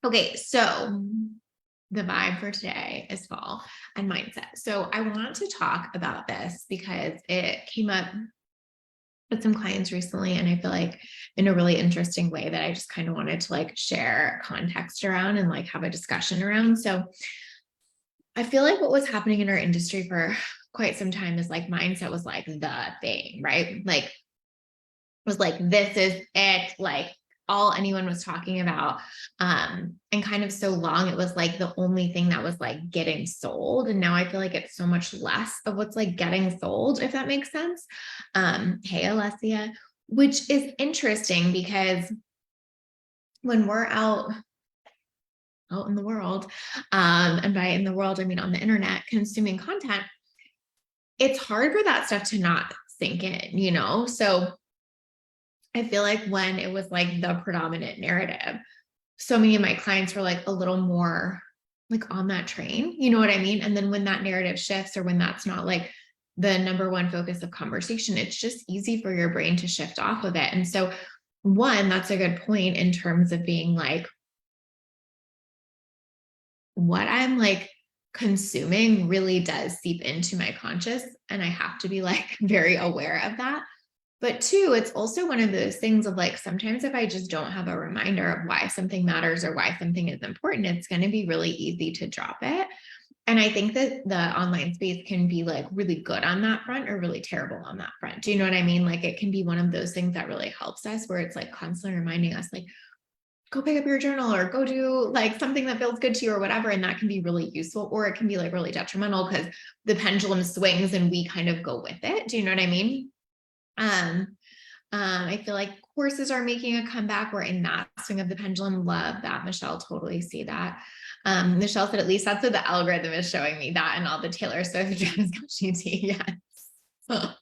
Okay, so the vibe for today is fall and mindset. So I want to talk about this because it came up with some clients recently, and I feel like in a really interesting way that I just kind of wanted to like share context around and like have a discussion around. So I feel like what was happening in our industry for quite some time is like mindset was like the thing, right? Like was like, this is it, like all anyone was talking about. And kind of so long, it was like the only thing that was like getting sold. And now I feel like it's so much less of what's like getting sold, if that makes sense. Hey, Alessia, which is interesting because when we're out in the world, and by in the world, I mean on the internet, consuming content, it's hard for that stuff to not sink in, you know? So I feel like when it was like the predominant narrative, so many of my clients were like a little more like on that train, you know what I mean? And then when that narrative shifts or when that's not like the number one focus of conversation, it's just easy for your brain to shift off of it. And so one, that's a good point in terms of being like, what I'm like consuming really does seep into my conscious, and I have to be like very aware of that. But two, it's also one of those things of like, sometimes if I just don't have a reminder of why something matters or why something is important, it's going to be really easy to drop it. And I think that the online space can be like really good on that front or really terrible on that front. Do you know what I mean? Like it can be one of those things that really helps us, where it's like constantly reminding us like, go pick up your journal or go do like something that feels good to you or whatever. And that can be really useful, or it can be like really detrimental because the pendulum swings and we kind of go with it. Do you know what I mean? I feel like courses are making a comeback. We're in that swing of the pendulum. Love that, Michelle. Totally see that. Michelle said, at least that's what the algorithm is showing me, that and all the Taylor Swift GT. Yes.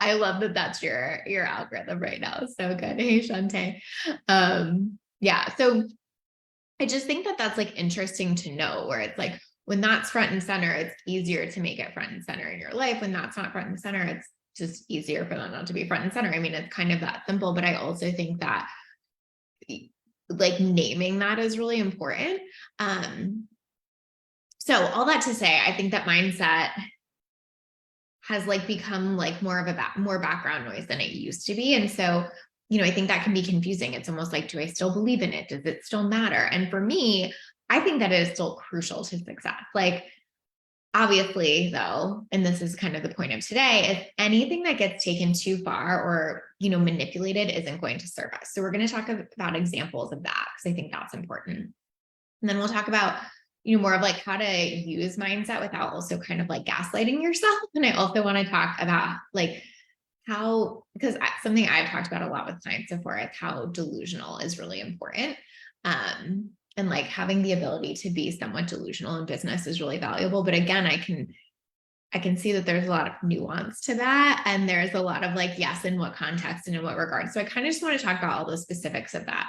I love that that's your algorithm right now. So good. Hey, Shante. Yeah. So I just think that that's like interesting to know, where it's like when that's front and center, it's easier to make it front and center in your life. When that's not front and center, it's just easier for that not to be front and center. I mean, it's kind of that simple, but I also think that like naming that is really important. So all that to say, I think that mindset has like become like more of a more background noise than it used to be. And so, you know, I think that can be confusing. It's almost like, do I still believe in it? Does it still matter? And for me, I think that it is still crucial to success. Like, obviously, though, and this is kind of the point of today, if anything that gets taken too far or, you know, manipulated isn't going to serve us. So we're going to talk about examples of that because I think that's important. And then we'll talk about, you know, more of like how to use mindset without also kind of like gaslighting yourself. And I also want to talk about like how, because something I've talked about a lot with clients before is how delusional is really important. And like having the ability to be somewhat delusional in business is really valuable. But again, I can see that there's a lot of nuance to that. And there's a lot of like, yes, in what context and in what regard. So I kind of just want to talk about all the specifics of that.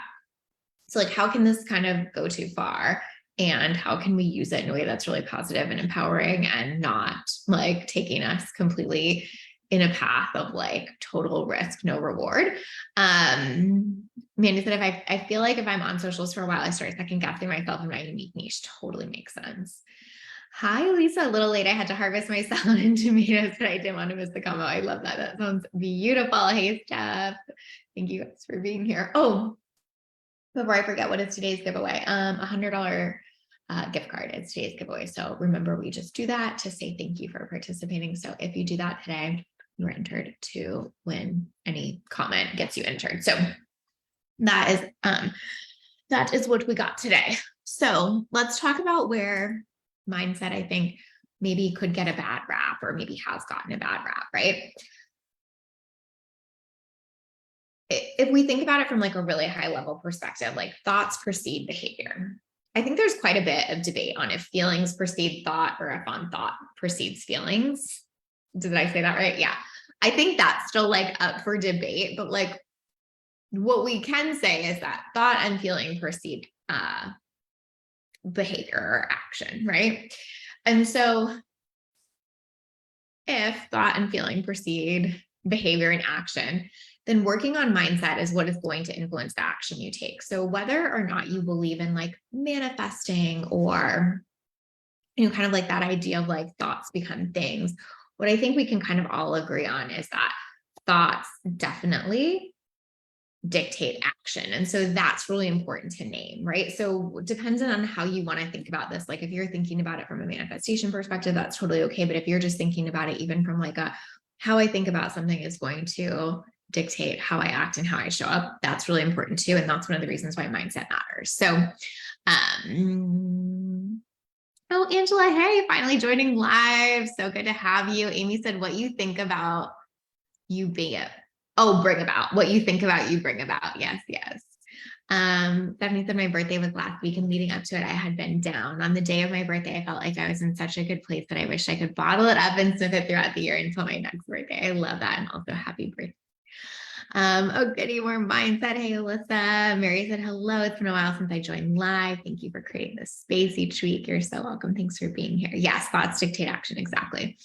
So like, how can this kind of go too far? And how can we use it in a way that's really positive and empowering and not like taking us completely in a path of like total risk, no reward. Mandy said, if I feel like if I'm on socials for a while, I start second guessing myself and my unique niche. Totally makes sense. Hi, Lisa. A little late. I had to harvest my salad and tomatoes, but I didn't want to miss the combo. I love that. That sounds beautiful. Hey, Steph. Thank you guys for being here. Oh, before I forget, what is today's giveaway? $100 gift card is today's giveaway. So remember, we just do that to say thank you for participating. So if you do that today, you're entered to win. Any comment gets you entered. So that is what we got today. So let's talk about where mindset, I think, maybe could get a bad rap or maybe has gotten a bad rap, right? If we think about it from like a really high level perspective, like thoughts precede behavior. I think there's quite a bit of debate on if feelings precede thought or if on thought precedes feelings. Did I say that right? Yeah. I think that's still like up for debate, but like what we can say is that thought and feeling precede behavior or action, right? And so if thought and feeling precede behavior and action, then working on mindset is what is going to influence the action you take. So whether or not you believe in like manifesting or, kind of like that idea of like thoughts become things, what I think we can kind of all agree on is that thoughts definitely dictate action. And so that's really important to name, right? So depending on how you want to think about this, like if you're thinking about it from a manifestation perspective, that's totally okay. But if you're just thinking about it, even from like how I think about something is going to dictate how I act and how I show up, that's really important too. And that's one of the reasons why mindset matters. So, oh, Angela, hey, finally joining live. So good to have you. Amy said, what you think about you being it. Oh, bring about. What you think about, you bring about. Yes, yes. Stephanie said my birthday was last week and leading up to it, I had been down. On the day of my birthday, I felt like I was in such a good place that I wish I could bottle it up and sip it throughout the year until my next birthday. I love that. And also happy birthday. Oh, goody, more mindset. Hey, Alyssa. Mary said, hello. It's been a while since I joined live. Thank you for creating this space each week. You're so welcome. Thanks for being here. Yes, thoughts dictate action. Exactly.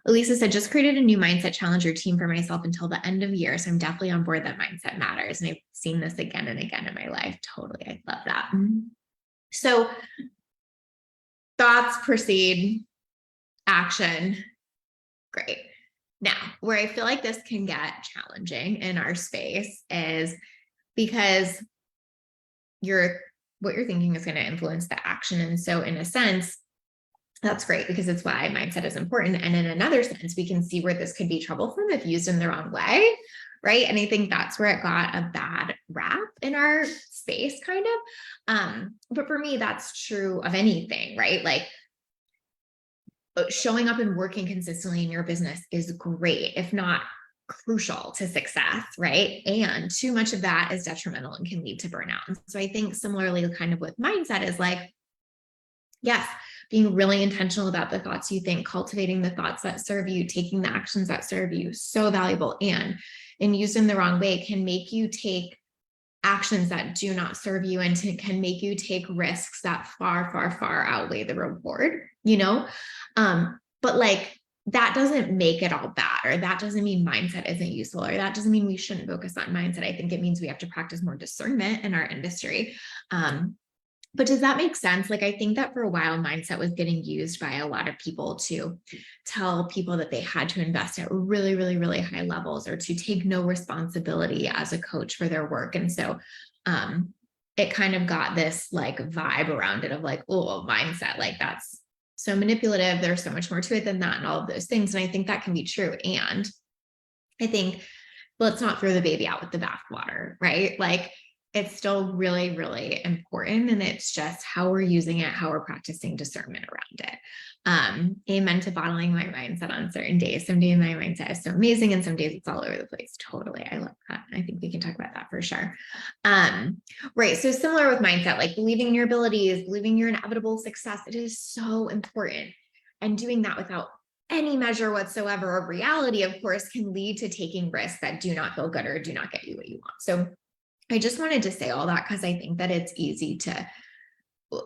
Elisa said, just created a new mindset challenge routine for myself until the end of the year. So I'm definitely on board that mindset matters. And I've seen this again and again in my life. Totally. I love that. So thoughts precede action. Great. Now, where I feel like this can get challenging in our space is because what you're thinking is going to influence the action. And so in a sense, that's great because it's why mindset is important. And in another sense, we can see where this could be troublesome if used in the wrong way, right? And I think that's where it got a bad rap in our space, kind of. But for me, that's true of anything, right? Like showing up and working consistently in your business is great, if not crucial to success, right? And too much of that is detrimental and can lead to burnout. And so I think similarly, kind of with mindset is like, yes, being really intentional about the thoughts you think, cultivating the thoughts that serve you, taking the actions that serve you, so valuable. And used in the wrong way can make you take actions that do not serve you and can make you take risks that far, far, far outweigh the reward, but like that doesn't make it all bad, or that doesn't mean mindset isn't useful, or that doesn't mean we shouldn't focus on mindset. I think it means we have to practice more discernment in our industry. But does that make sense? Like, I think that for a while, mindset was getting used by a lot of people to tell people that they had to invest at really, really, really high levels, or to take no responsibility as a coach for their work. And so it kind of got this like vibe around it of like, oh, mindset, like that's so manipulative. There's so much more to it than that and all of those things. And I think that can be true. And I think let's not throw the baby out with the bathwater, right? Like, it's still really, really important. And it's just how we're using it, how we're practicing discernment around it. Amen to bottling my mindset on certain days. Some days my mindset is so amazing, and some days it's all over the place. Totally. I love that. I think we can talk about that for sure. Right. So similar with mindset, like believing in your abilities, believing your inevitable success, it is so important. And doing that without any measure whatsoever of reality, of course, can lead to taking risks that do not feel good or do not get you what you want. So I just wanted to say all that because I think that it's easy to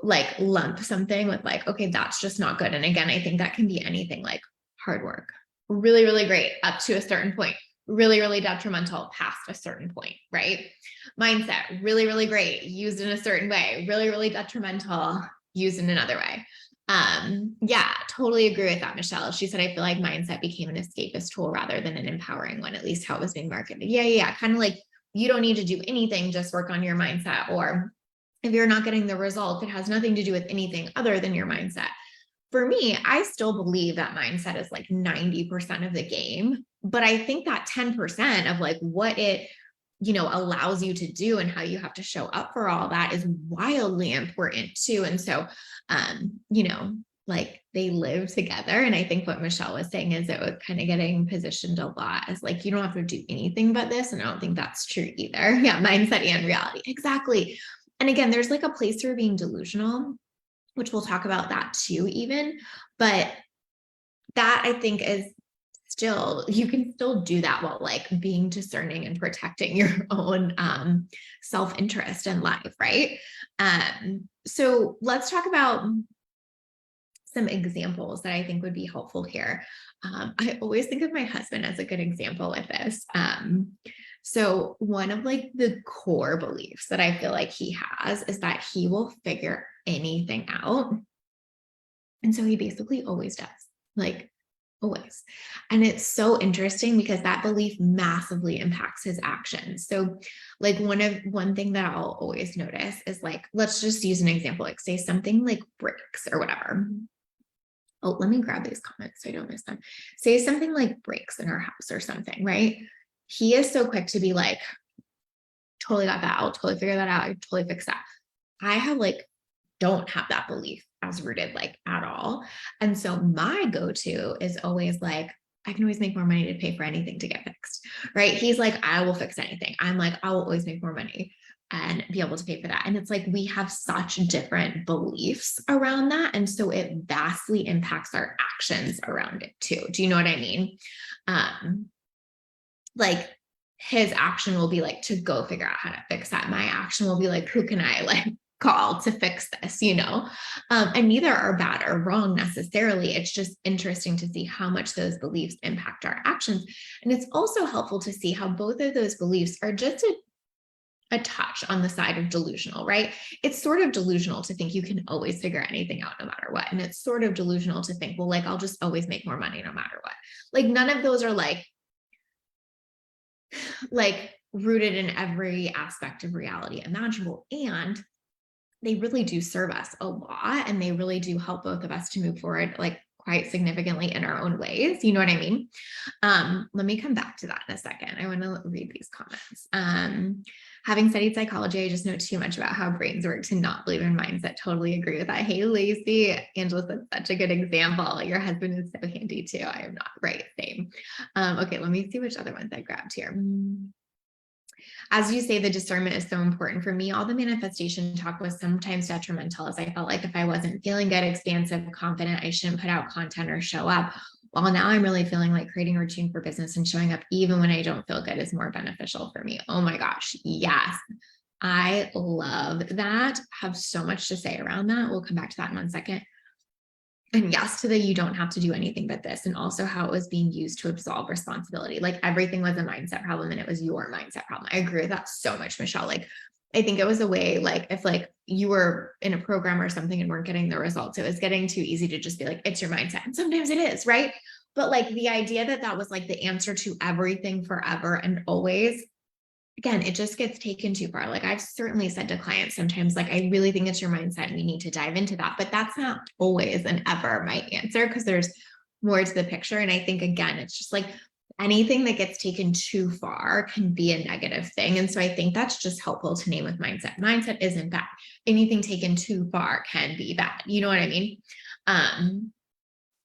like lump something with like, okay, that's just not good. And again, I think that can be anything, like hard work, really, really great up to a certain point, really, really detrimental past a certain point, right? Mindset, really, really great, used in a certain way, really, really detrimental, used in another way. Yeah, totally agree with that, Michelle. She said, I feel like mindset became an escapist tool rather than an empowering one, at least how it was being marketed. Yeah. Kind of like, you don't need to do anything, just work on your mindset. Or if you're not getting the results, it has nothing to do with anything other than your mindset. For me, I still believe that mindset is like 90% of the game, but I think that 10% of like what it, allows you to do and how you have to show up for all that is wildly important too. And so, like they live together. And I think what Michelle was saying is it was kind of getting positioned a lot as like, you don't have to do anything but this. And I don't think that's true either. Yeah. Mindset and reality. Exactly. And again, there's like a place for being delusional, which we'll talk about that too, even, but that I think is still, you can still do that while like being discerning and protecting your own self-interest in life. Right. So let's talk about some examples that I think would be helpful here. I always think of my husband as a good example with this. So one of like the core beliefs that I feel like he has is that he will figure anything out. And so he basically always does, like always. And it's so interesting because that belief massively impacts his actions. So like one thing that I'll always notice is like, let's just use an example, like say something like breaks or whatever. Oh, let me grab these comments so I don't miss them. Say something like breaks in our house or something, right? He is so quick to be like, totally got that. I'll totally figure that out. I totally fix that. I have like, don't have that belief as rooted like at all. And so my go-to is always like, I can always make more money to pay for anything to get fixed, right? He's like, I will fix anything. I'm like, I will always make more money and be able to pay for that. And it's like, we have such different beliefs around that. And so it vastly impacts our actions around it too. Do you know what I mean? Like his action will be like to go figure out how to fix that. My action will be like, who can I like call to fix this, you know? And neither are bad or wrong necessarily. It's just interesting to see how much those beliefs impact our actions. And it's also helpful to see how both of those beliefs are just a touch on the side of delusional, right? It's sort of delusional to think you can always figure anything out no matter what. And it's sort of delusional to think, well, like, I'll just always make more money no matter what. Like none of those are like rooted in every aspect of reality imaginable. And they really do serve us a lot. And they really do help both of us to move forward like quite significantly in our own ways. You know what I mean? Let me come back to that in a second. I want to read these comments. Having studied psychology, I just know too much about how brains work to not believe in mindset. Totally agree with that. Hey, Lacey, Angela, that's such a good example. Your husband is so handy too. I am not. Right. Same. Okay. Let me see which other ones I grabbed here. As you say, the discernment is so important for me. All the manifestation talk was sometimes detrimental, as I felt like if I wasn't feeling good, expansive, confident, I shouldn't put out content or show up. While now I'm really feeling like creating a routine for business and showing up even when I don't feel good is more beneficial for me. Oh my gosh. Yes. I love that. Have so much to say around that. We'll come back to that in 1 second. And yes, to the you don't have to do anything but this, and also how it was being used to absolve responsibility. Like everything was a mindset problem and it was your mindset problem. I agree with that so much, Michelle. Like I think it was a way, like if like you were in a program or something and weren't getting the results, it was getting too easy to just be like, it's your mindset. And sometimes it is, right? But like the idea that that was like the answer to everything forever and always, again, it just gets taken too far. Like I've certainly said to clients sometimes, like, I really think it's your mindset and we need to dive into that, but that's not always and ever my answer because there's more to the picture. And I think, again, it's just like anything that gets taken too far can be a negative thing. And so I think that's just helpful to name with mindset. Mindset isn't bad. Anything taken too far can be bad. You know what I mean?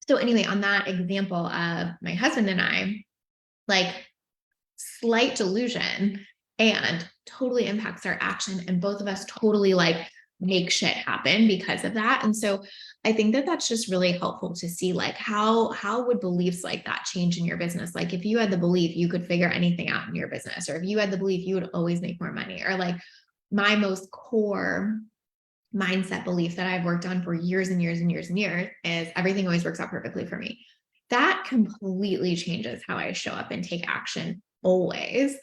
So anyway, on that example of my husband and I, like slight delusion and totally impacts our action. And both of us totally like make shit happen because of that. And so I think that that's just really helpful to see like how would beliefs like that change in your business? Like if you had the belief you could figure anything out in your business, or if you had the belief you would always make more money, or like my most core mindset belief that I've worked on for years and years and years and years is everything always works out perfectly for me. That completely changes how I show up and take action always.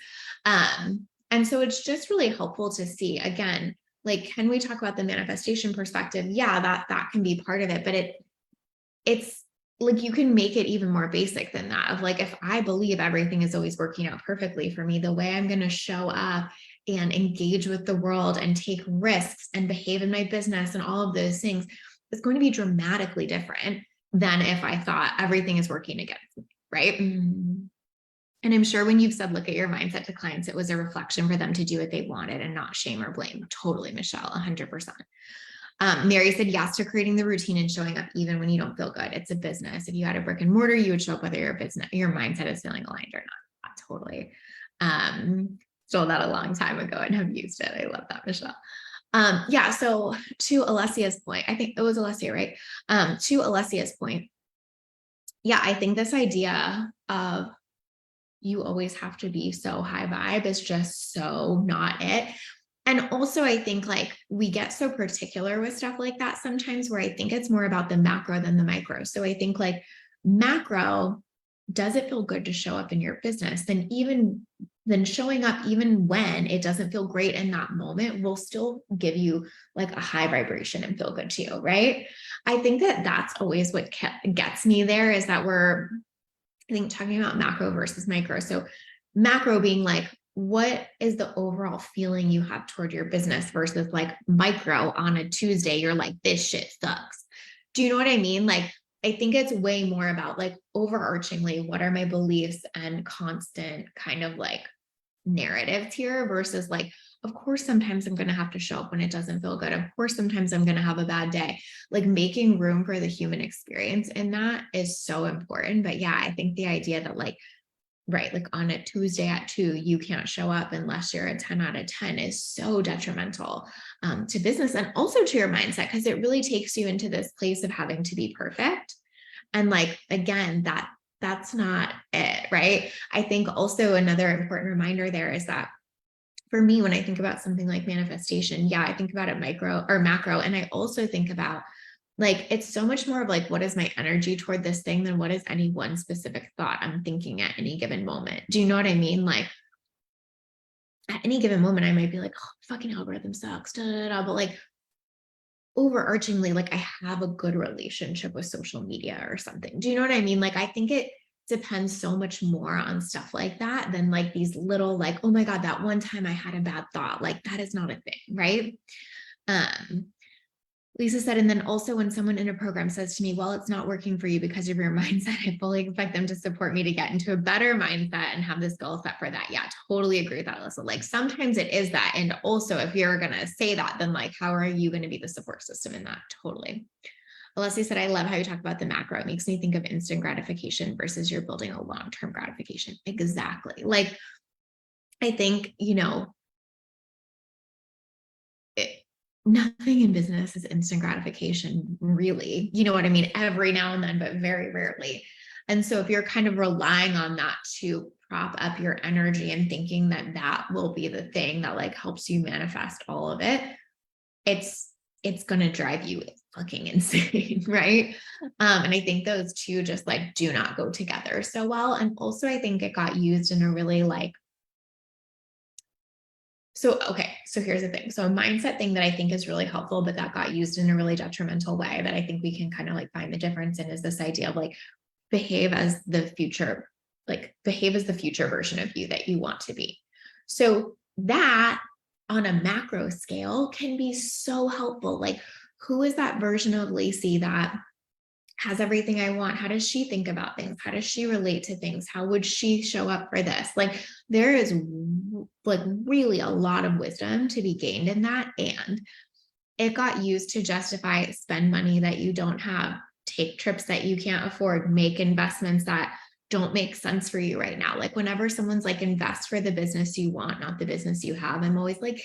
And so it's just really helpful to see, again, like, can we talk about the manifestation perspective? Yeah, that can be part of it, but it's like, you can make it even more basic than that of like, if I believe everything is always working out perfectly for me, the way I'm going to show up and engage with the world and take risks and behave in my business and all of those things is going to be dramatically different than if I thought everything is working against me, right? And I'm sure when you've said, look at your mindset to clients, it was a reflection for them to do what they wanted and not shame or blame. Totally, Michelle, 100%. Mary said yes to creating the routine and showing up even when you don't feel good. It's a business. If you had a brick and mortar, you would show up whether your mindset is feeling aligned or not. Totally. Stole that a long time ago and have used it. I love that, Michelle. Yeah. So to Alessia's point, I think it was Alessia, right? To Alessia's point. Yeah. I think this idea of you always have to be so high vibe is just so not it. And also I think like we get so particular with stuff like that sometimes, where I think it's more about the macro than the micro. So I think like macro, does it feel good to show up in your business? Then even then showing up even when it doesn't feel great in that moment will still give you like a high vibration and feel good too, right? I think that that's always what gets me there, is that I think, talking about macro versus micro. So macro being like, what is the overall feeling you have toward your business, versus like micro on a Tuesday, you're like, this shit sucks. Do you know what I mean? Like, I think it's way more about like overarchingly, what are my beliefs and constant kind of like narratives here, versus like, of course, sometimes I'm going to have to show up when it doesn't feel good. Of course, sometimes I'm going to have a bad day. Like, making room for the human experience in that is so important. But yeah, I think the idea that like, right, like on a Tuesday at 2, you can't show up unless you're a 10 out of 10 is so detrimental to business, and also to your mindset, because it really takes you into this place of having to be perfect. And like, again, that's not it, right? I think also another important reminder there is that for me, when I think about something like manifestation, yeah, I think about it micro or macro. And I also think about like, it's so much more of like, what is my energy toward this thing than what is any one specific thought I'm thinking at any given moment. Do you know what I mean? Like, at any given moment, I might be like, oh, fucking algorithm sucks, da, da, da. But like, overarchingly, like, I have a good relationship with social media or something. Do you know what I mean? Like, I think it depends so much more on stuff like that than like these little, like, oh my God, that one time I had a bad thought. Like, that is not a thing, right? Um, Lisa said, and then also when someone in a program says to me, well, it's not working for you because of your mindset, I fully expect them to support me to get into a better mindset and have this goal set for that. Yeah, totally agree with that, Alyssa. Like, sometimes it is that. And also, if you're going to say that, then like, how are you going to be the support system in that? Totally. Alessia said, I love how you talk about the macro. It makes me think of instant gratification versus you're building a long-term gratification. Exactly. Like, I think, nothing in business is instant gratification, really. You know what I mean? Every now and then, but very rarely. And so if you're kind of relying on that to prop up your energy and thinking that that will be the thing that like helps you manifest all of it, it's going to drive you fucking insane, right? And I think those two just like do not go together so well. And also, I think it got used in a really like, okay, so here's the thing. So a mindset thing that I think is really helpful, but that got used in a really detrimental way that I think we can kind of like find the difference in, is this idea of like, behave as the future, like behave as the future version of you that you want to be. So that on a macro scale can be so helpful. Like, who is that version of Lacey that has everything I want? How does she think about things? How does she relate to things? How would she show up for this? Like, there is like really a lot of wisdom to be gained in that. And it got used to justify spend money that you don't have, take trips that you can't afford, make investments that don't make sense for you right now. Like, whenever someone's like, invest for the business you want, not the business you have, I'm always like,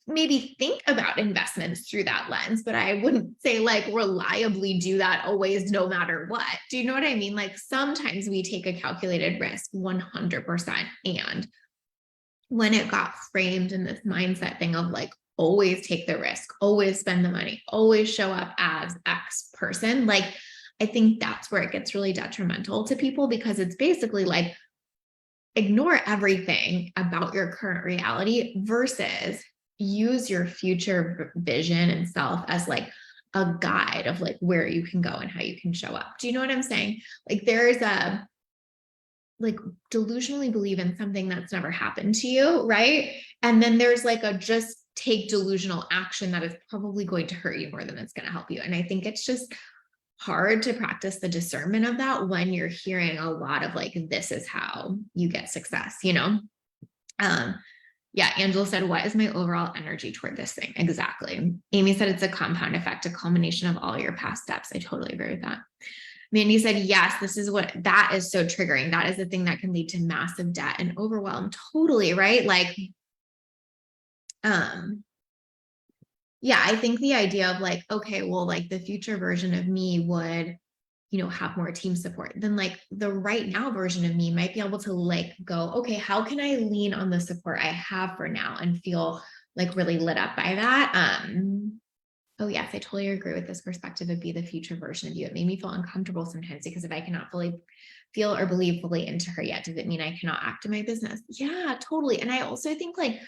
maybe think about investments through that lens, but I wouldn't say like reliably do that always, no matter what. Do you know what I mean? Like, sometimes we take a calculated risk 100%. And when it got framed in this mindset thing of like, always take the risk, always spend the money, always show up as X person, like, I think that's where it gets really detrimental to people, because it's basically like, ignore everything about your current reality versus use your future vision and self as like a guide of like where you can go and how you can show up. Do you know what I'm saying? Like, there's a like delusionally believe in something that's never happened to you, right? And then there's like a just take delusional action that is probably going to hurt you more than it's going to help you. And I think it's just hard to practice the discernment of that when you're hearing a lot of like, this is how you get success, yeah, Angela said, what is my overall energy toward this thing? Exactly. Amy said it's a compound effect, a culmination of all your past steps. I totally agree with that. Mandy said, yes, this is what, that is so triggering. That is the thing that can lead to massive debt and overwhelm. Totally, right? Like, yeah, I think the idea of like, okay, well, like the future version of me would, have more team support. Then like the right now version of me might be able to like go, okay, how can I lean on the support I have for now and feel like really lit up by that? oh yes, I totally agree with this perspective of be the future version of you. It made me feel uncomfortable sometimes because if I cannot fully feel or believe fully into her yet, does it mean I cannot act in my business? Yeah, totally. And I also think like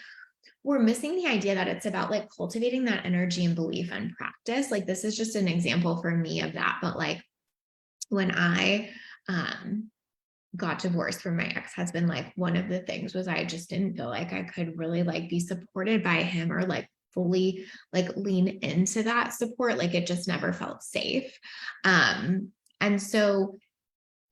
we're missing the idea that it's about like cultivating that energy and belief and practice. Like this is just an example for me of that. But like when I got divorced from my ex-husband, like one of the things was I just didn't feel like I could really like be supported by him or like fully like lean into that support. Like it just never felt safe. And so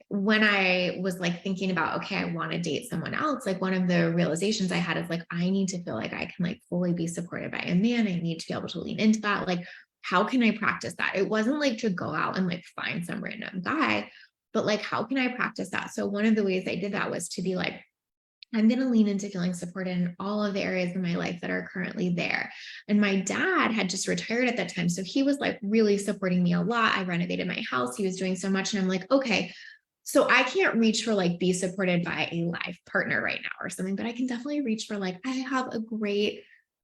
when I was like thinking about, okay, I want to date someone else, like one of the realizations I had is like, I need to feel like I can like fully be supported by a man. I need to be able to lean into that. Like, how can I practice that? It wasn't like to go out and like find some random guy, but like, how can I practice that? So one of the ways I did that was to be like, I'm going to lean into feeling supported in all of the areas of my life that are currently there. And my dad had just retired at that time. So he was like really supporting me a lot. I renovated my house. He was doing so much. And I'm like, okay, so I can't reach for like be supported by a life partner right now or something, but I can definitely reach for like, I have a great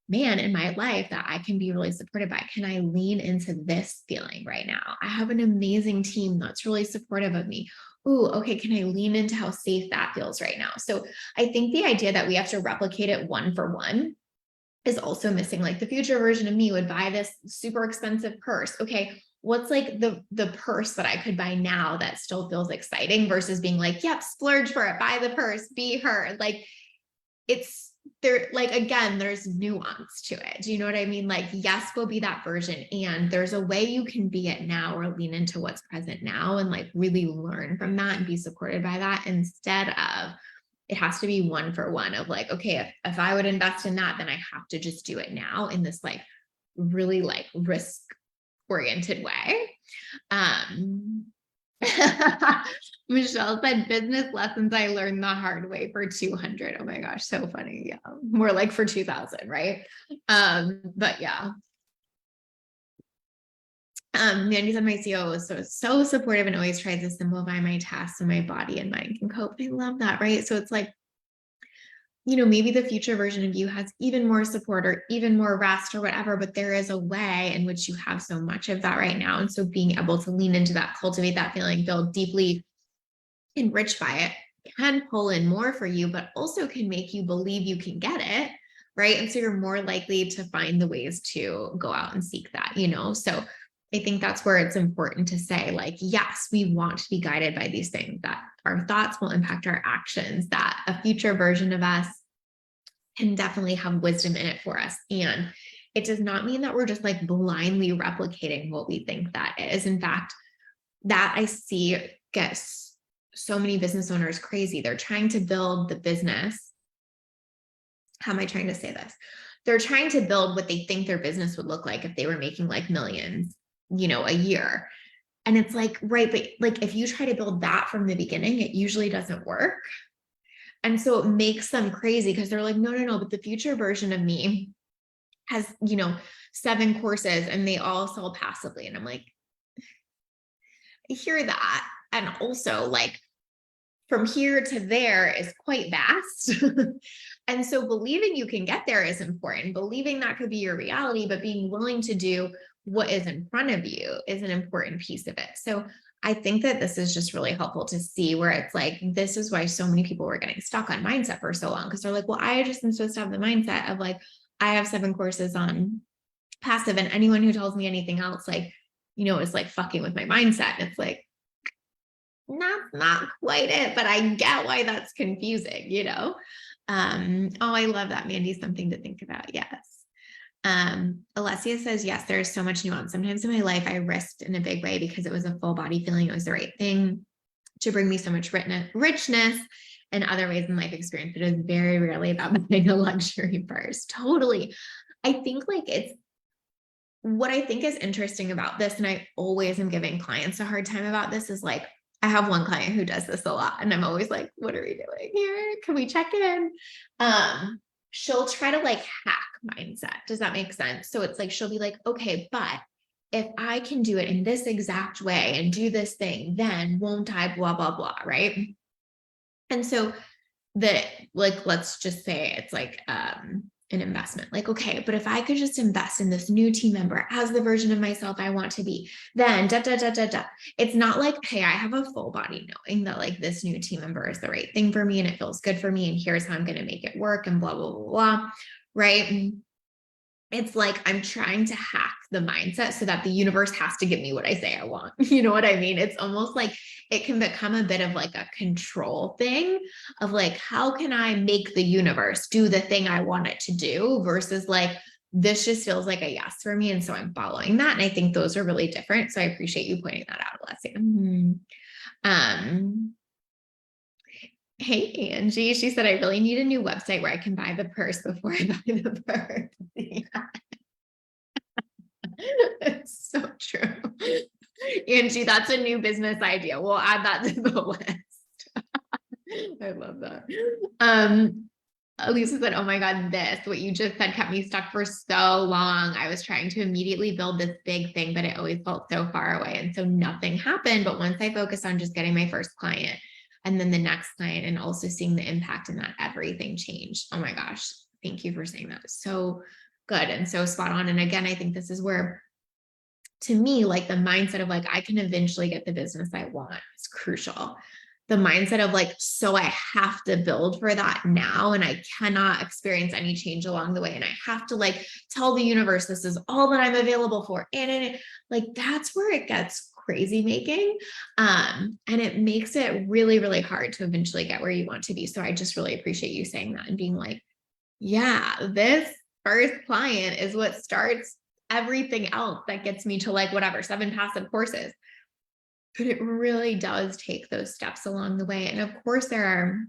man in my life that I can be really supported by. Can I lean into this feeling right now? I have an amazing team that's really supportive of me. Ooh, okay. Can I lean into how safe that feels right now? So I think the idea that we have to replicate it one for one is also missing. Like the future version of me would buy this super expensive purse. Okay, what's like the purse that I could buy now that still feels exciting versus being like, yep, splurge for it, buy the purse, be her. Like it's there, like again, there's nuance to it. Do you know what I mean? Like, yes, we'll be that version. And there's a way you can be it now or lean into what's present now and like really learn from that and be supported by that instead of it has to be one for one of like, okay, if I would invest in that, then I have to just do it now in this like really like risk oriented way. Um, Michelle said business lessons I learned the hard way for 200. Oh my gosh, so funny. Yeah. More like for 2000, right? But yeah. Mandy said my CEO was so supportive and always tries to simplify my tasks so my body and mind can cope. I love that, right? So it's like, you know, maybe the future version of you has even more support or even more rest or whatever, but there is a way in which you have so much of that right now. And so being able to lean into that, cultivate that feeling, feel deeply enriched by it can pull in more for you, but also can make you believe you can get it. Right. And so you're more likely to find the ways to go out and seek that, you know? So I think that's where it's important to say, like, yes, we want to be guided by these things, that our thoughts will impact our actions, that a future version of us can definitely have wisdom in it for us. And it does not mean that we're just like blindly replicating what we think that is. In fact, that I see gets so many business owners crazy. They're trying to build the business. How am I trying to say this? They're trying to build what they think their business would look like if they were making like millions, you know, a year. And it's like, right, but like if you try to build that from the beginning, it usually doesn't work. And so it makes them crazy because they're like, no, but the future version of me has, you know, 7 courses and they all sell passively. And I'm like, I hear that. And also like from here to there is quite vast. And so believing you can get there is important. Believing that could be your reality, but being willing to do what is in front of you is an important piece of it. So I think that this is just really helpful to see where it's like, this is why so many people were getting stuck on mindset for so long. Cause they're like, well, I just am supposed to have the mindset of like, I have 7 courses on passive and anyone who tells me anything else, like, you know, is like fucking with my mindset. And it's like, not quite it, but I get why that's confusing, you know? Oh, I love that, Mandy. Something to think about. Yes. Alessia says, yes, there's so much nuance. Sometimes in my life, I risked in a big way because it was a full body feeling. It was the right thing to bring me so much richness and other ways in life experience. It is very rarely about buying a luxury purse. Totally. I think like it's what I think is interesting about this, and I always am giving clients a hard time about this, is like, I have one client who does this a lot. And I'm always like, what are we doing here? Can we check in? She'll try to like hack mindset. Does that make sense? So it's like, she'll be like, okay, but if I can do it in this exact way and do this thing, then won't I blah, blah, blah. Right. And so like, let's just say it's like, an investment. Like, okay, but if I could just invest in this new team member as the version of myself I want to be, then da, da, da, da, da. It's not like, hey, I have a full body knowing that like this new team member is the right thing for me and it feels good for me. And here's how I'm going to make it work and blah, blah, blah, blah. Right. It's like I'm trying to hack the mindset so that the universe has to give me what I say I want. You know what I mean? It's almost like it can become a bit of like a control thing of like, how can I make the universe do the thing I want it to do versus like, this just feels like a yes for me. And so I'm following that. And I think those are really different. So I appreciate you pointing that out, Alessia. Hey, Angie, she said, I really need a new website where I can buy the purse before I buy the purse. Yeah. It's so true. Angie, that's a new business idea. We'll add that to the list. I love that. Lisa said, oh my God, what you just said kept me stuck for so long. I was trying to immediately build this big thing, but it always felt so far away. And so nothing happened. But once I focused on just getting my first client and then the next client and also seeing the impact in that, everything changed. Oh my gosh. Thank you for saying that. So good and so spot on. And again, I think this is where, to me, like the mindset of like, I can eventually get the business I want is crucial. The mindset of like, so I have to build for that now, and I cannot experience any change along the way. And I have to like tell the universe, this is all that I'm available for. And like, that's where it gets crazy making. And it makes it really, really hard to eventually get where you want to be. So I just really appreciate you saying that and being like, yeah, this first client is what starts everything else that gets me to like whatever 7 passive courses. But it really does take those steps along the way. And of course, there are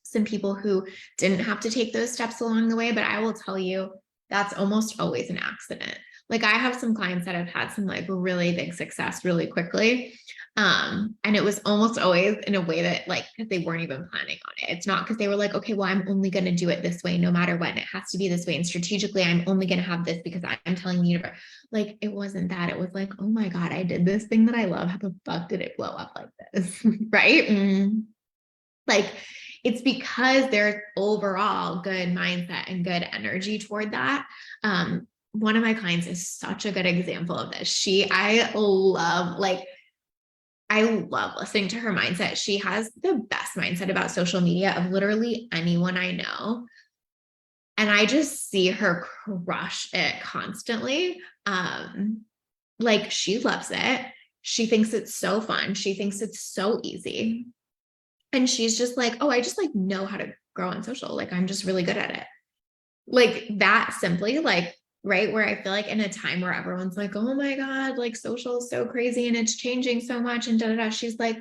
some people who didn't have to take those steps along the way, but I will tell you, that's almost always an accident. Like I have some clients that have had some like really big success really quickly. And it was almost always in a way that like, because they weren't even planning on it. It's not because they were like, okay, well, I'm only going to do it this way, no matter what. And it has to be this way. And strategically, I'm only going to have this because I'm telling the universe, like, it wasn't that. It was like, oh my God, I did this thing that I love. How the fuck did it blow up like this? Right. Like, it's because there's overall good mindset and good energy toward that. One of my clients is such a good example of this. I love listening to her mindset. She has the best mindset about social media of literally anyone I know. And I just see her crush it constantly. Like she loves it. She thinks it's so fun. She thinks it's so easy. And she's just like, oh, I just like know how to grow on social. Like, I'm just really good at it. Like that simply, like, right. Where I feel like in a time where everyone's like, oh my God, like social is so crazy and it's changing so much and da, da, da. She's like,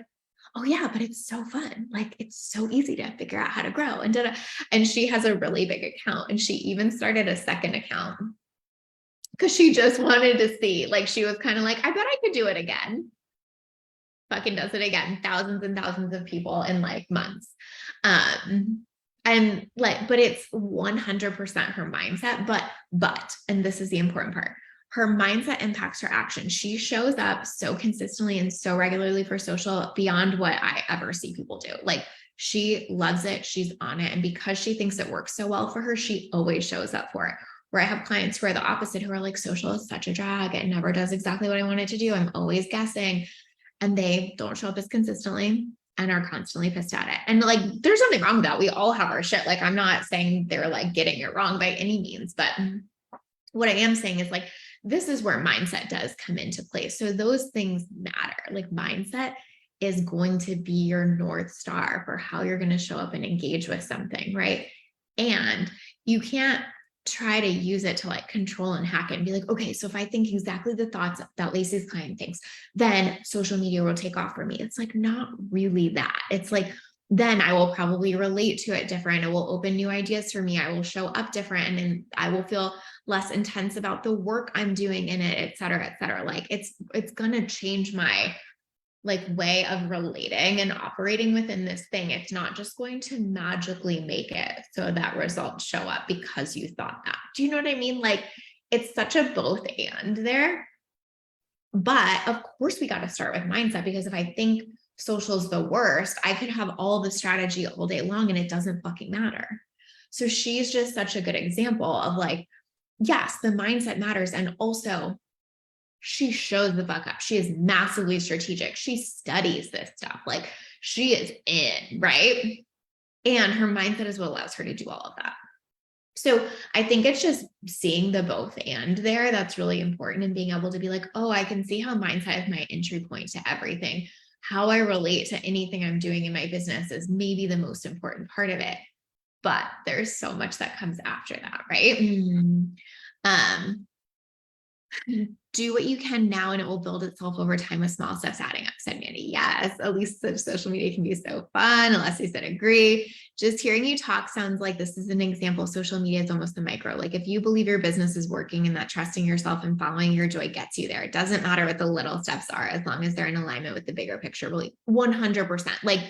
oh yeah, but it's so fun. Like, it's so easy to figure out how to grow and da, da. And she has a really big account and she even started a second account because she just wanted to see, like, she was kind of like, I bet I could do it again. Fucking does it again, thousands and thousands of people in like months. And like, but it's 100% her mindset, but, and this is the important part, her mindset impacts her action. She shows up so consistently and so regularly for social beyond what I ever see people do. Like she loves it. She's on it. And because she thinks it works so well for her, she always shows up for it. Where I have clients who are the opposite, who are like, social is such a drag. It never does exactly what I want it to do. I'm always guessing. And they don't show up as consistently and are constantly pissed at it. And like, there's nothing wrong with that. We all have our shit. Like, I'm not saying they're like getting it wrong by any means, but what I am saying is like, this is where mindset does come into place. So those things matter. Like mindset is going to be your North Star for how you're going to show up and engage with something, right? And you can't try to use it to like control and hack it and be like, okay, so if I think exactly the thoughts that Lacey's client thinks, then social media will take off for me. It's like, not really that. It's like, then I will probably relate to it different. It will open new ideas for me. I will show up different and then I will feel less intense about the work I'm doing in it, et cetera, et cetera. Like it's going to change my like way of relating and operating within this thing. It's not just going to magically make it so that results show up because you thought that. Do you know what I mean? Like it's such a both and there. But of course we got to start with mindset, because if I think social's the worst, I could have all the strategy all day long and it doesn't fucking matter. So she's just such a good example of like, yes, the mindset matters. And also she shows the fuck up. She is massively strategic. She studies this stuff. Like she is in, right? And her mindset is what allows her to do all of that. So I think it's just seeing the both and there that's really important, and being able to be like, oh, I can see how mindset is my entry point to everything. How I relate to anything I'm doing in my business is maybe the most important part of it. But there's so much that comes after that, right? Do what you can now and it will build itself over time with small steps adding up, said Mandy. Yes, at least social media can be so fun, unless you said agree. Just hearing you talk sounds like this is an example. Social media is almost the micro. Like if you believe your business is working and that trusting yourself and following your joy gets you there, it doesn't matter what the little steps are, as long as they're in alignment with the bigger picture. Really, 100%. Like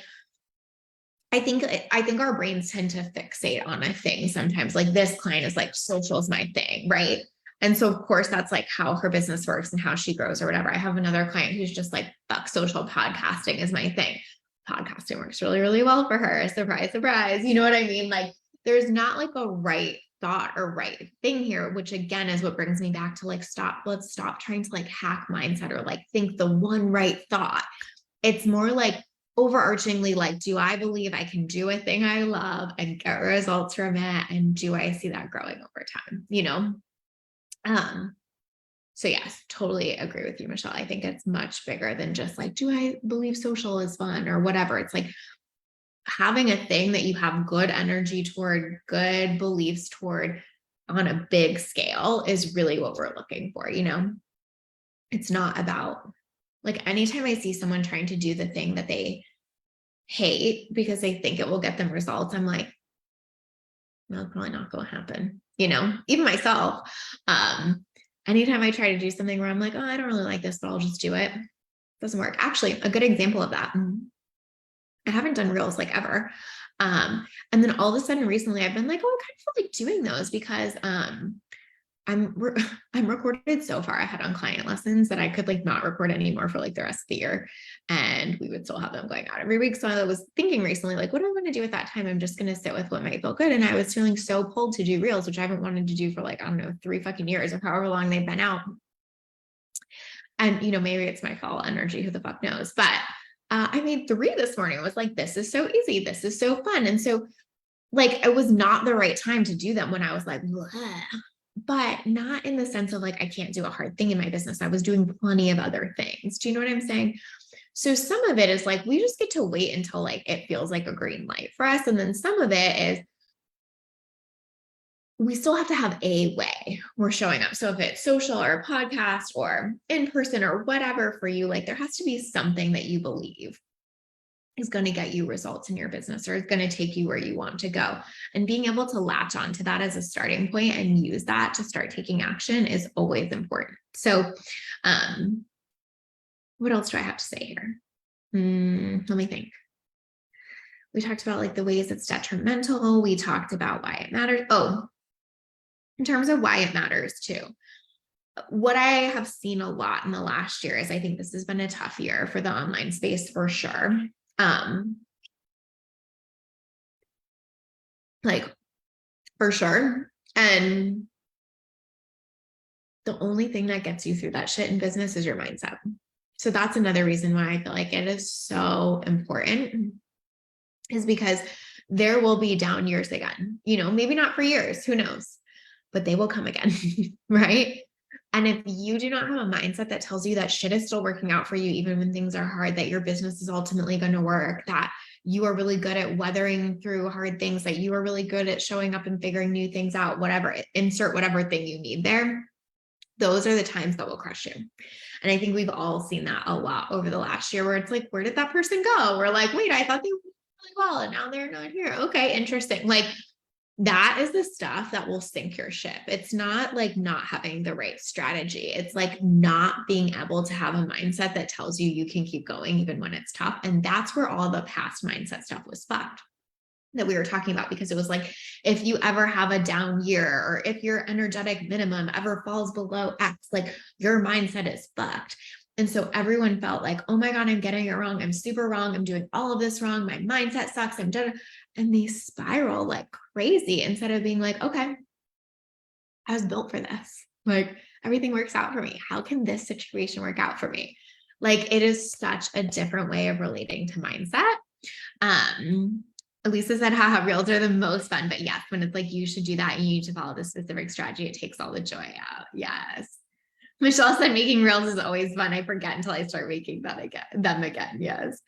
I think our brains tend to fixate on a thing sometimes. Like this client is like, social is my thing, right? And so of course that's like how her business works and how she grows or whatever. I have another client who's just like, fuck social, podcasting is my thing. Podcasting works really, really well for her. Surprise, surprise. You know what I mean? Like there's not like a right thought or right thing here, which again is what brings me back to like, let's stop trying to like hack mindset or like think the one right thought. It's more like overarchingly, like, do I believe I can do a thing I love and get results from it? And do I see that growing over time? You know? So yes, totally agree with you, Michelle. I think it's much bigger than just like, do I believe social is fun or whatever? It's like having a thing that you have good energy toward, good beliefs toward on a big scale is really what we're looking for. You know, it's not about like anytime I see someone trying to do the thing that they hate because they think it will get them results, I'm like, no, probably not going to happen. You know, even myself, anytime I try to do something where I'm like, oh, I don't really like this, but I'll just do it. Doesn't work. Actually, a good example of that. I haven't done reels like ever. And then all of a sudden recently I've been like, oh, I kind of feel like doing those because, I'm recorded so far ahead on client lessons that I could like not record anymore for like the rest of the year, and we would still have them going out every week. So I was thinking recently, like, what do I want to do at that time? I'm just going to sit with what might feel good. And I was feeling so pulled to do reels, which I haven't wanted to do for like, I don't know, 3 fucking years or however long they've been out. And, you know, maybe it's my fall energy, who the fuck knows, but I made 3 this morning. I was like, this is so easy. This is so fun. And so like, it was not the right time to do them when I was like, bleh. But not in the sense of like, I can't do a hard thing in my business. I was doing plenty of other things. Do you know what I'm saying? So some of it is like, we just get to wait until like, it feels like a green light for us. And then some of it is, we still have to have a way we're showing up. So if it's social or a podcast or in person or whatever for you, like there has to be something that you believe is going to get you results in your business or is going to take you where you want to go. And being able to latch onto that as a starting point and use that to start taking action is always important. So what else do I have to say here? Let me think. We talked about like the ways it's detrimental. We talked about why it matters. Oh, in terms of why it matters too. What I have seen a lot in the last year is I think this has been a tough year for the online space for sure. Like for sure. And the only thing that gets you through that shit in business is your mindset. So that's another reason why I feel like it is so important, is because there will be down years again, you know, maybe not for years, who knows, but they will come again. Right. And if you do not have a mindset that tells you that shit is still working out for you, even when things are hard, that your business is ultimately going to work, that you are really good at weathering through hard things, that you are really good at showing up and figuring new things out, whatever, insert whatever thing you need there, those are the times that will crush you. And I think we've all seen that a lot over the last year where it's like, where did that person go? We're like, wait, I thought they were really well and now they're not here. Okay, interesting. Like, that is the stuff that will sink your ship. It's not like not having the right strategy. It's like not being able to have a mindset that tells you you can keep going even when it's tough. And that's where all the past mindset stuff was fucked that we were talking about, because it was like, if you ever have a down year or if your energetic minimum ever falls below X, like your mindset is fucked. And so everyone felt like, oh my God, I'm getting it wrong. I'm super wrong. I'm doing all of this wrong. My mindset sucks. I'm done. And they spiral like crazy instead of being like, okay, I was built for this. Like everything works out for me. How can this situation work out for me? Like it is such a different way of relating to mindset. Elisa said, haha, reels are the most fun. But yes, when it's like, you should do that and you need to follow this specific strategy, it takes all the joy out. Yes. Michelle said making reels is always fun. I forget until I start making them again. Yes.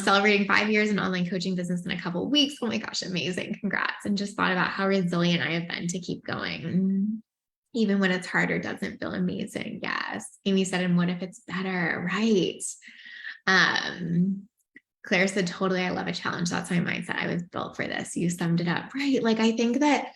Celebrating 5 years in online coaching business in a couple of weeks. Oh my gosh, amazing. Congrats. And just thought about how resilient I have been to keep going. Even when it's harder, doesn't feel amazing. Yes. Amy said, and what if it's better? Right. Claire said, totally, I love a challenge. That's my mindset. I was built for this. You summed it up. Right. Like, I think that,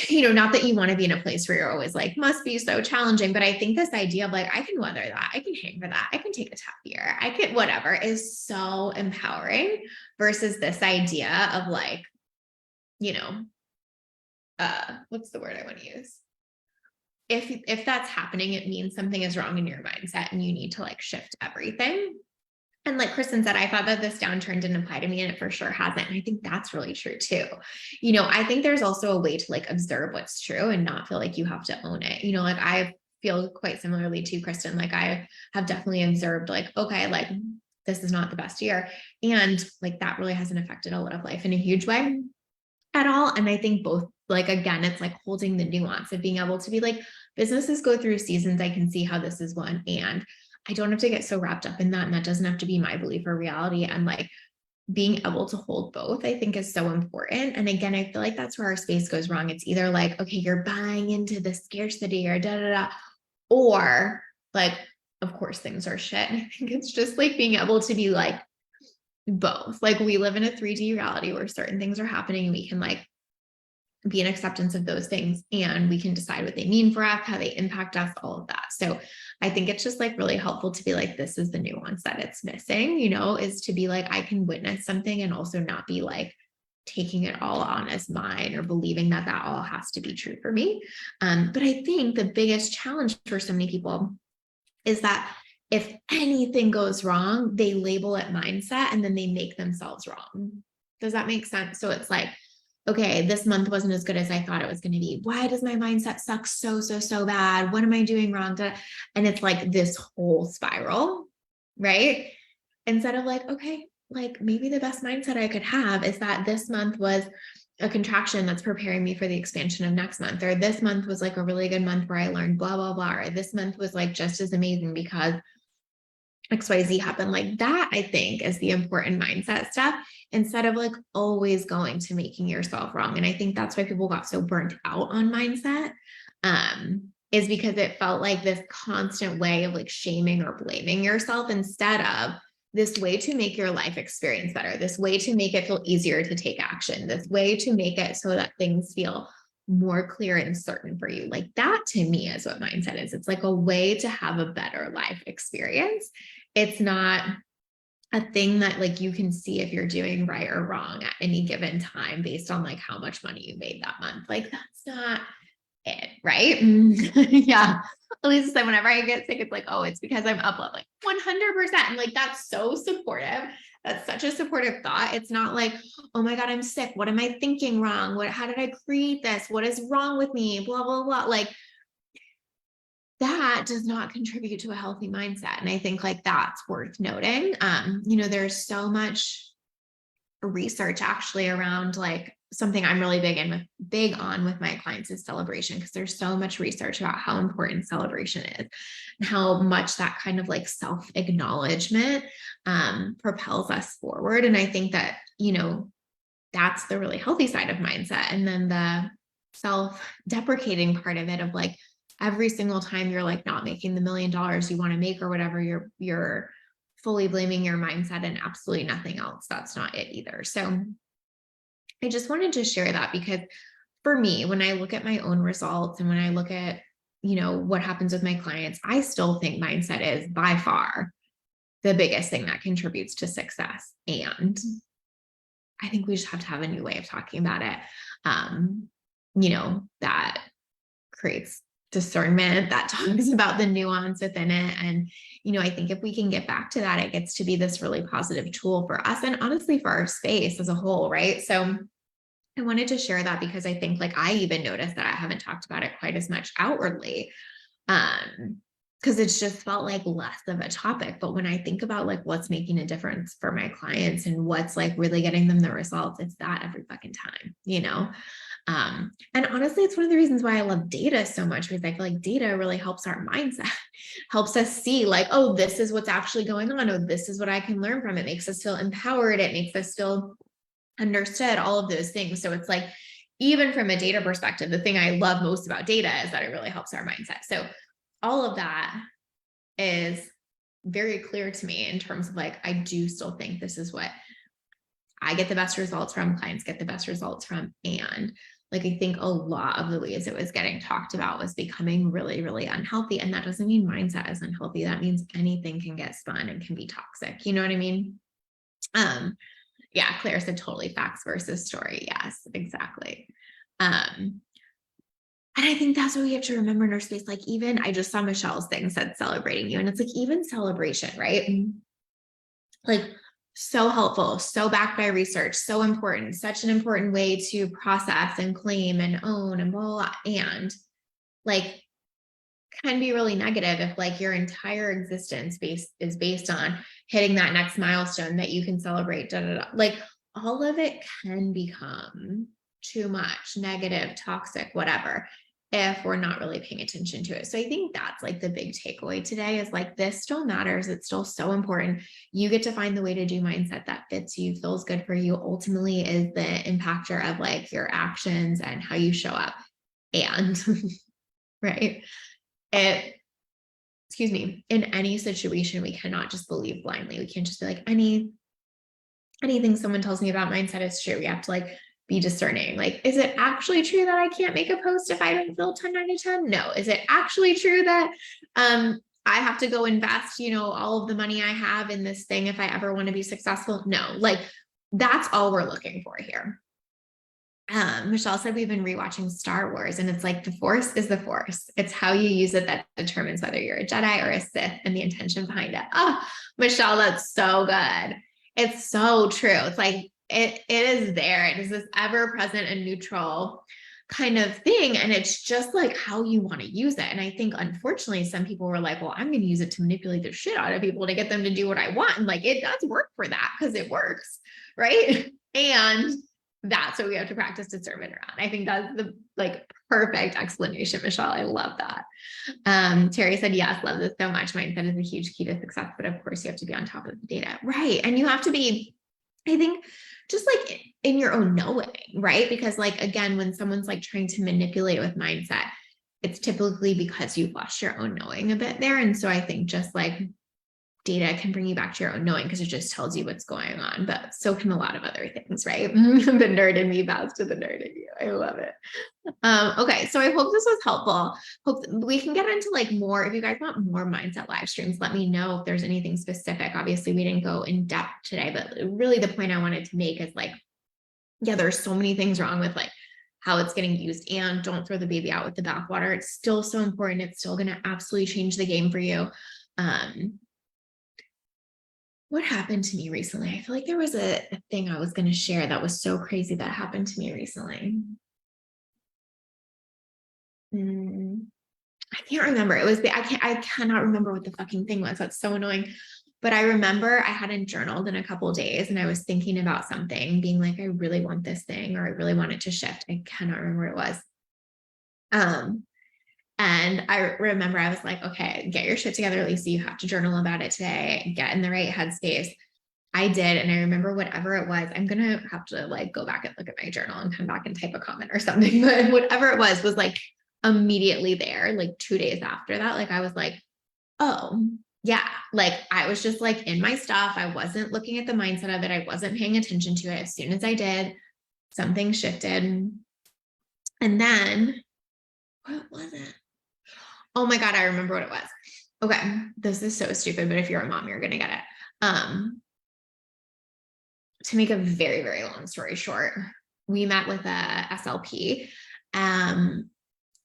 not that you want to be in a place where you're always like, must be so challenging. But I think this idea of like, I can weather that. I can hang for that. I can take a tough year. I can whatever is so empowering versus this idea of like, what's the word I want to use? If that's happening, it means something is wrong in your mindset and you need to like shift everything. And like Kristen said, I thought that this downturn didn't apply to me, and it for sure hasn't. And I think that's really true too. I think there's also a way to like observe what's true and not feel like you have to own it. Like I feel quite similarly to Kristen. Like I have definitely observed like, okay, like this is not the best year. And like that really hasn't affected a lot of life in a huge way at all. And I think both, like, again, it's like holding the nuance of being able to be like, businesses go through seasons. I can see how this is one. And I don't have to get so wrapped up in that. And that doesn't have to be my belief or reality. And like being able to hold both, I think is so important. And again, I feel like that's where our space goes wrong. It's either like, okay, you're buying into the scarcity or da da da, or like, of course, things are shit. And I think it's just like being able to be like both. Like we live in a 3D reality where certain things are happening and we can like be in acceptance of those things and we can decide what they mean for us, how they impact us, all of that. So I think it's just like really helpful to be like, this is the nuance that it's missing, is to be like, I can witness something and also not be like taking it all on as mine or believing that that all has to be true for me. But I think the biggest challenge for so many people is that if anything goes wrong, they label it mindset and then they make themselves wrong. Does that make sense? So it's like, okay, this month wasn't as good as I thought it was going to be. Why does my mindset suck so bad? What am I doing wrong? And it's like this whole spiral, right? Instead of like, okay, like maybe the best mindset I could have is that this month was a contraction that's preparing me for the expansion of next month, or this month was like a really good month where I learned blah, blah, blah, or this month was like just as amazing because XYZ happened. Like that, I think, is the important mindset stuff instead of like always going to making yourself wrong. And I think that's why people got so burnt out on mindset, is because it felt like this constant way of like shaming or blaming yourself instead of this way to make your life experience better, this way to make it feel easier to take action, this way to make it so that things feel more clear and certain for you. Like that to me is what mindset is. It's like a way to have a better life experience. It's not a thing that like you can see if you're doing right or wrong at any given time based on like how much money you made that month. Like that's not it, right? Yeah. Elisa said, whenever I get sick, it's like, oh, it's because I'm up like 100%. And like, that's so supportive. That's such a supportive thought. It's not like, oh my God, I'm sick. What am I thinking wrong? How did I create this? What is wrong with me? Blah, blah, blah. Like that does not contribute to a healthy mindset. And I think like that's worth noting. There's so much research actually around like something I'm really big on with my clients is celebration, because there's so much research about how important celebration is and how much that kind of like self-acknowledgement propels us forward. And I think that, that's the really healthy side of mindset. And then the self-deprecating part of it of like every single time you're like not making the $1 million you want to make or whatever, you're fully blaming your mindset and absolutely nothing else. That's not it either. So I just wanted to share that because for me, when I look at my own results and when I look at, what happens with my clients, I still think mindset is by far the biggest thing that contributes to success. And I think we just have to have a new way of talking about it, that creates discernment that talks about the nuance within it. And, I think if we can get back to that, it gets to be this really positive tool for us and honestly for our space as a whole. Right. So I wanted to share that because I think like I even noticed that I haven't talked about it quite as much outwardly. Because it's just felt like less of a topic. But when I think about like what's making a difference for my clients and what's like really getting them the results, it's that every fucking time. And honestly, it's one of the reasons why I love data so much, because I feel like data really helps our mindset, helps us see like, oh, this is what's actually going on. Oh, this is what I can learn from. It makes us feel empowered. It makes us feel understood, all of those things. So it's like, even from a data perspective, the thing I love most about data is that it really helps our mindset. So all of that is very clear to me in terms of like, I do still think this is what I get the best results from, clients get the best results from. And like, I think a lot of the ways it was getting talked about was becoming really, really unhealthy. And that doesn't mean mindset is unhealthy. That means anything can get spun and can be toxic. You know what I mean? Yeah, Claire said totally facts versus story. Yes, exactly. And I think that's what we have to remember in our space. Like, even I just saw Michelle's thing said celebrating you. And it's like, even celebration, right? Like, so helpful, so backed by research, so important, such an important way to process and claim and own and blah, blah, blah. And like, can be really negative if like your entire existence is based on hitting that next milestone that you can celebrate. Da, da, da. Like, all of it can become too much, negative, toxic, whatever, if we're not really paying attention to it. So I think that's like the big takeaway today is like, this still matters. It's still so important. You get to find the way to do mindset that fits you, feels good for you, ultimately is the impactor of like your actions and how you show up. And right. Excuse me, in any situation, we cannot just believe blindly. We can't just be like, anything someone tells me about mindset is true. We have to like be discerning. Like, is it actually true that I can't make a post if I don't feel 10 out of 10? No. Is it actually true that I have to go invest, all of the money I have in this thing if I ever want to be successful? No. Like, that's all we're looking for here. Michelle said we've been rewatching Star Wars, and it's like the Force is the Force. It's how you use it that determines whether you're a Jedi or a Sith and the intention behind it. Oh, Michelle, that's so good. It's so true. It's like it is there. It is this ever present and neutral kind of thing. And it's just like how you want to use it. And I think, unfortunately, some people were like, well, I'm going to use it to manipulate the shit out of people to get them to do what I want. And like, it does work for that because it works. Right. And that's what we have to practice discernment around. I think that's the like perfect explanation, Michelle. I love that. Terry said, yes, love this so much. Mindset is a huge key to success, but of course you have to be on top of the data. Right. And you have to be, I think, just like in your own knowing, right? Because like, again, when someone's like trying to manipulate with mindset, it's typically because you've lost your own knowing a bit there. And so I think just like data can bring you back to your own knowing because it just tells you what's going on, but so can a lot of other things, right? The nerd in me bows to the nerd in you. I love it. Okay, so I hope this was helpful. Hope we can get into like more. If you guys want more mindset live streams, let me know if there's anything specific. Obviously, we didn't go in depth today, but really the point I wanted to make is like, yeah, there's so many things wrong with like how it's getting used, and don't throw the baby out with the bathwater. It's still so important. It's still going to absolutely change the game for you. What happened to me recently? I feel like there was a thing I was going to share that was so crazy that happened to me recently. I can't remember. It was I cannot remember what the fucking thing was. That's so annoying. But I remember I hadn't journaled in a couple of days and I was thinking about something, being like, I really want this thing, or I really want it to shift. I cannot remember what it was. And I remember I was like, okay, get your shit together, Lisa. You have to journal about it today. Get in the right headspace. I did. And I remember whatever it was, I'm going to have to like go back and look at my journal and come back and type a comment or something. But whatever it was like immediately there, like 2 days after that, like I was like, oh yeah. Like I was just like in my stuff. I wasn't looking at the mindset of it. I wasn't paying attention to it. As soon as I did, something shifted. And then what was it? Oh my God, I remember what it was. Okay, this is so stupid, but if you're a mom, you're gonna get it. To make a very, very long story short, we met with a SLP.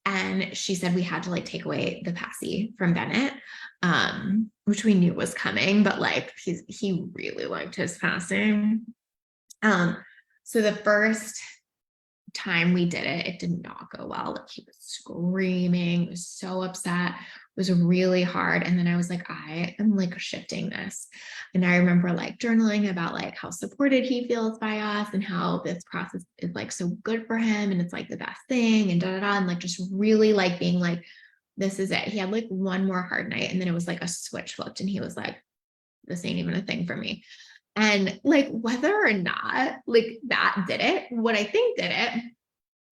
And she said we had to like take away the passy from Bennett, which we knew was coming, but like he really liked his passing. So the first time we did it, it did not go well. Like he was screaming, was so upset, it was really hard. And then I was like, I am like shifting this. And I remember like journaling about like how supported he feels by us and how this process is like so good for him. And it's like the best thing and and like just really like being like, this is it. He had like one more hard night and then it was like a switch flipped and he was like, this ain't even a thing for me. And like whether or not like that did it, what I think did it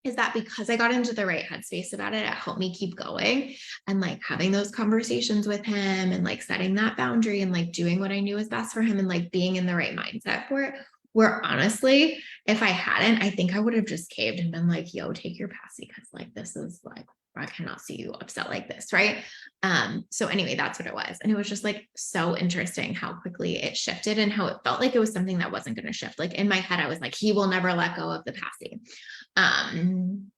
is that because I got into the right headspace about it, it helped me keep going and like having those conversations with him and like setting that boundary and like doing what I knew was best for him and like being in the right mindset for it. Where honestly, if I hadn't, I think I would have just caved and been like, yo, take your passy because like this is like, I cannot see you upset like this, right? So anyway, that's what it was. And it was just like so interesting how quickly it shifted and how it felt like it was something that wasn't going to shift. Like in my head, I was like, he will never let go of the passy. And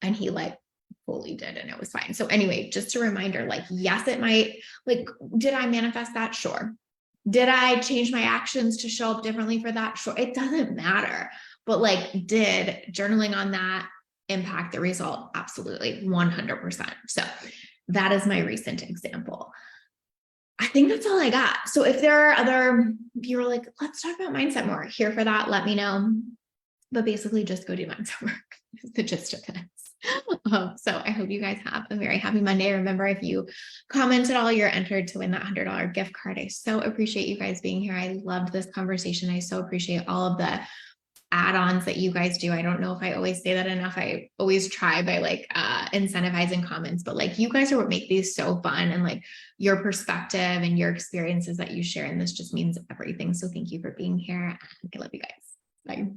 he like fully did and it was fine. So anyway, just a reminder, like, yes, it might, like, did I manifest that? Sure. Did I change my actions to show up differently for that? Sure. It doesn't matter. But like, did journaling on that impact the result? Absolutely. 100%. So that is my recent example. I think that's all I got. So if there are other, if you're like, let's talk about mindset more, here for that, let me know. But basically just go do mindset work is the gist of this. So I hope you guys have a very happy Monday. Remember, if you comment at all, you're entered to win that $100 gift card. I so appreciate you guys being here. I loved this conversation. I so appreciate all of the add-ons that you guys do. I don't know if I always say that enough. I always try by like incentivizing comments, but like you guys are what make these so fun and like your perspective and your experiences that you share. And this just means everything. So thank you for being here. I love you guys. Bye.